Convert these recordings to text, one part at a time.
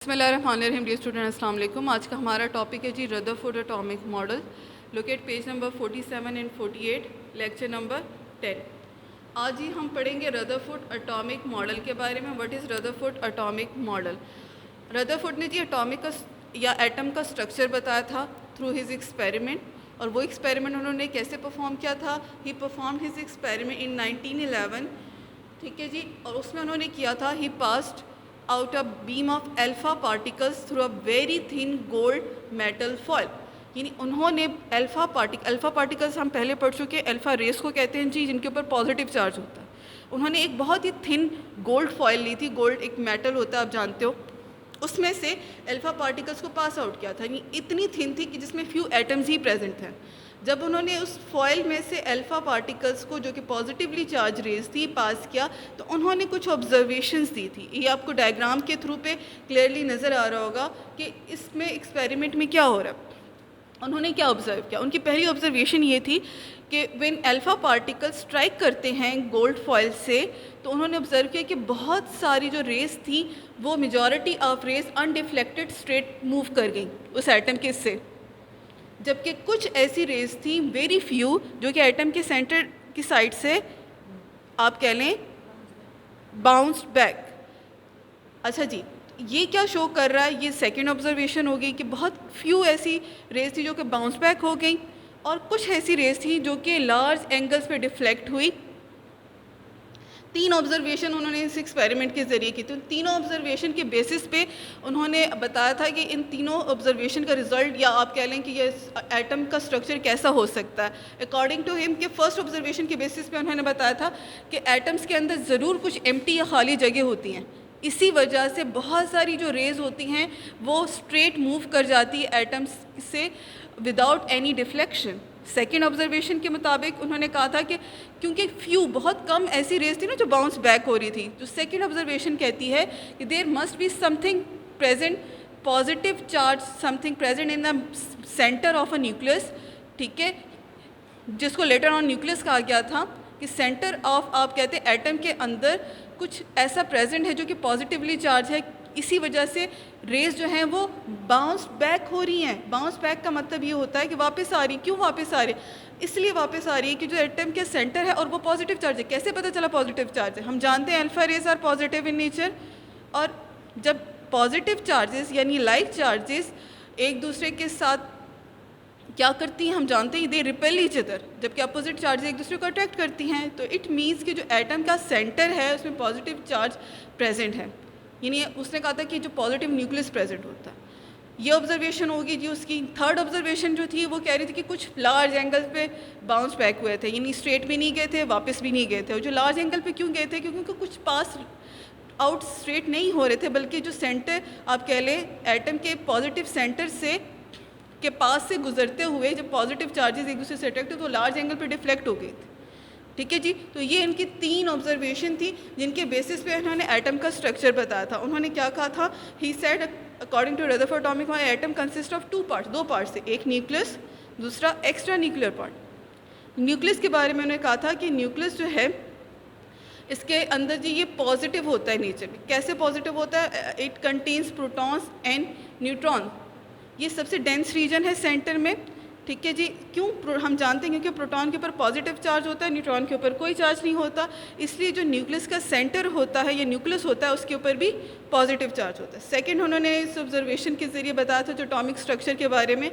बिस्मिल्लाहिर्रहमानिर्रहीम। Dear student अस्सलाम वालेकुम। आज का हमारा टॉपिक है जी Rutherford atomic model. Locate page number 47 and 48, lecture number 10। आज ही हम पढ़ेंगे रदरफोर्ड एटॉमिक मॉडल के बारे में। What is Rutherford atomic model? Rutherford ने जी एटॉमिक का या एटम का स्ट्रक्चर बताया था थ्रू हिज एक्सपेरिमेंट, और वो एक्सपेरिमेंट उन्होंने कैसे परफॉर्म किया था? ही परफॉर्म हिज एक्सपेरिमेंट इन 1911, ठीक है जी। और उसमें उन्होंने किया था, ही passed out a beam of alpha particles through a very thin gold metal foil। यानी उन्होंने अल्फ़ा पार्टिकल्स हम पहले पढ़ चुके, अल्फ़ा रेस को कहते हैं जी, जिनके ऊपर पॉजिटिव चार्ज होता है। उन्होंने एक बहुत ही थिन गोल्ड फॉयल ली थी। गोल्ड एक मेटल होता है, आप जानते हो। उसमें से अल्फ़ा पार्टिकल्स को पास आउट किया था। यानी इतनी थिन थी कि जिसमें फ्यू एटम्स ही प्रेजेंट थे। जब उन्होंने उस फॉयल में से अल्फ़ा पार्टिकल्स को, जो कि पॉजिटिवली चार्ज रेज थी, पास किया, तो उन्होंने कुछ ऑब्जर्वेशंस दी थी। ये आपको डायग्राम के थ्रू पे क्लियरली नज़र आ रहा होगा कि इसमें एक्सपेरिमेंट में क्या हो रहा है। उन्होंने क्या ऑब्ज़र्व किया? उनकी पहली ऑब्जर्वेशन ये थी कि व्हेन अल्फ़ा पार्टिकल्स स्ट्राइक करते हैं गोल्ड फॉयल से, तो उन्होंने ऑब्ज़र्व किया कि बहुत सारी जो रेस थी, वो majority of rays undeflected straight move कर गई उस एटम के से, जबकि कुछ ऐसी रेस थी, वेरी फ्यू, जो कि एटम के सेंटर की साइड से आप कह लें बाउंस्ड बैक। अच्छा जी, ये क्या शो कर रहा है? ये सेकंड ऑब्जर्वेशन हो गई कि बहुत फ्यू ऐसी रेस थी जो कि बाउंस बैक हो गई, और कुछ ऐसी रेस थी जो कि लार्ज एंगल्स पे डिफ्लेक्ट हुई। तीन ऑब्जर्वेशन उन्होंने इस एक्सपेरिमेंट के ज़रिए की। तो तीनों ऑब्जर्वेशन के बेसिस पे उन्होंने बताया था कि इन तीनों ऑब्जर्वेशन का रिजल्ट, या आप कह लें कि ये एटम का स्ट्रक्चर कैसा हो सकता है। अकॉर्डिंग टू हिम, के फर्स्ट ऑब्जर्वेशन के बेसिस पे उन्होंने बताया था कि एटम्स के अंदर ज़रूर कुछ एम्प्टी या खाली जगह होती हैं। इसी वजह से बहुत सारी जो रेज़ होती हैं वो स्ट्रेट मूव कर जाती है एटम्स से without any deflection. Second observation के मुताबिक उन्होंने कहा था कि क्योंकि फ्यू, बहुत कम ऐसी रेस थी ना जो बाउंस बैक हो रही थी, जो सेकेंड ऑब्जर्वेशन कहती है कि there must be something present, positive charge, something present in the centre of a nucleus, ठीक है, जिसको लेटर ऑन न्यूक्लियस कहा गया था। कि सेंटर ऑफ, आप कहते हैं, एटम के अंदर कुछ ऐसा प्रेजेंट है जो कि पॉजिटिवली चार्ज है। इसी वजह से रेज जो हैं वो बाउंस बैक हो रही हैं। बाउंस बैक का मतलब ये होता है कि वापस आ रही। क्यों वापस आ रही? इसलिए वापस आ रही है कि जो एटम के सेंटर है और वो पॉजिटिव चार्ज है। कैसे पता चला पॉजिटिव चार्ज है? हम जानते हैं alpha rays are positive in nature, और जब पॉजिटिव चार्जेस यानी लाइक चार्जेस एक दूसरे के साथ क्या करती हैं, हम जानते हैं, दे रिपेल ईच अदर, जबकि अपोजिट चार्ज एक दूसरे को अट्रैक्ट करती हैं। तो इट मीन्स कि जो एटम का सेंटर है उसमें पॉजिटिव चार्ज प्रेजेंट है। यानी उसने कहा था कि जो पॉजिटिव न्यूक्लियस प्रेजेंट होता है। ये ऑब्जर्वेशन होगी जी उसकी। थर्ड ऑब्जर्वेशन जो थी वो कह रही थी कि कुछ लार्ज एंगल पे बाउंस बैक हुए थे, यानी स्ट्रेट भी नहीं गए थे, वापस भी नहीं गए थे। और जो लार्ज एंगल पे क्यों गए थे? क्योंकि उनको कुछ पास आउट स्ट्रेट नहीं हो रहे थे, बल्कि जो सेंटर, आप कह लें, एटम के पॉजिटिव सेंटर से के पास से गुजरते हुए जब पॉजिटिव चार्जेस एक दूसरे से अट्रैक्ट हुए तो लार्ज एंगल पे डिफ्लेक्ट हो गए थे, ठीक है जी। तो ये इनकी तीन ऑब्जर्वेशन थी जिनके बेसिस पे उन्होंने एटम का स्ट्रक्चर बताया था। उन्होंने क्या कहा था? He said according to Rutherford atomic model, atom consist of two parts, दो पार्ट्स से, एक न्यूक्लियस, दूसरा एक्स्ट्रा न्यूक्लियर पार्ट। न्यूक्लियस के बारे में उन्होंने कहा था कि न्यूक्लियस जो है इसके अंदर जी ये पॉजिटिव होता है नेचर में। कैसे पॉजिटिव होता है? It contains protons and neutron. ये सबसे डेंस रीजन है सेंटर में, ठीक है जी। क्यों? हम जानते हैं क्योंकि प्रोटॉन के ऊपर पॉजिटिव चार्ज होता है, न्यूट्रॉन के ऊपर कोई चार्ज नहीं होता, इसलिए जो न्यूक्लियस का सेंटर होता है या न्यूक्लियस होता है उसके ऊपर भी पॉजिटिव चार्ज होता है। सेकंड, उन्होंने इस ऑब्जर्वेशन के ज़रिए बताया था जो एटॉमिक स्ट्रक्चर के बारे में,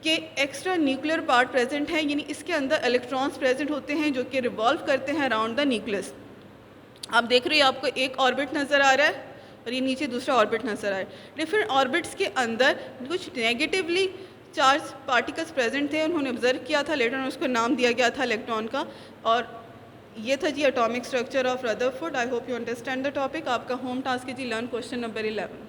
कि एक्स्ट्रा न्यूक्लियर पार्ट प्रेजेंट है, यानी इसके अंदर इलेक्ट्रॉन्स प्रेजेंट होते हैं जो कि रिवॉल्व करते हैं अराउंड द न्यूक्लियस। आप देख रहे हैं, आपको एक ऑर्बिट नज़र आ रहा है और ये नीचे दूसरा ऑर्बिट नज़र आ रहा है। डिफरेंट ऑर्बिट्स के अंदर कुछ नेगेटिवली चार्ज पार्टिकल्स प्रेजेंट थे, उन्होंने ऑब्जर्व किया था, लेटर उसको नाम दिया गया था इलेक्ट्रॉन का। और ये था जी atomic structure of Rutherford. I hope you understand the topic. आपका होम टास्क है जी लर्न क्वेश्चन नंबर 11।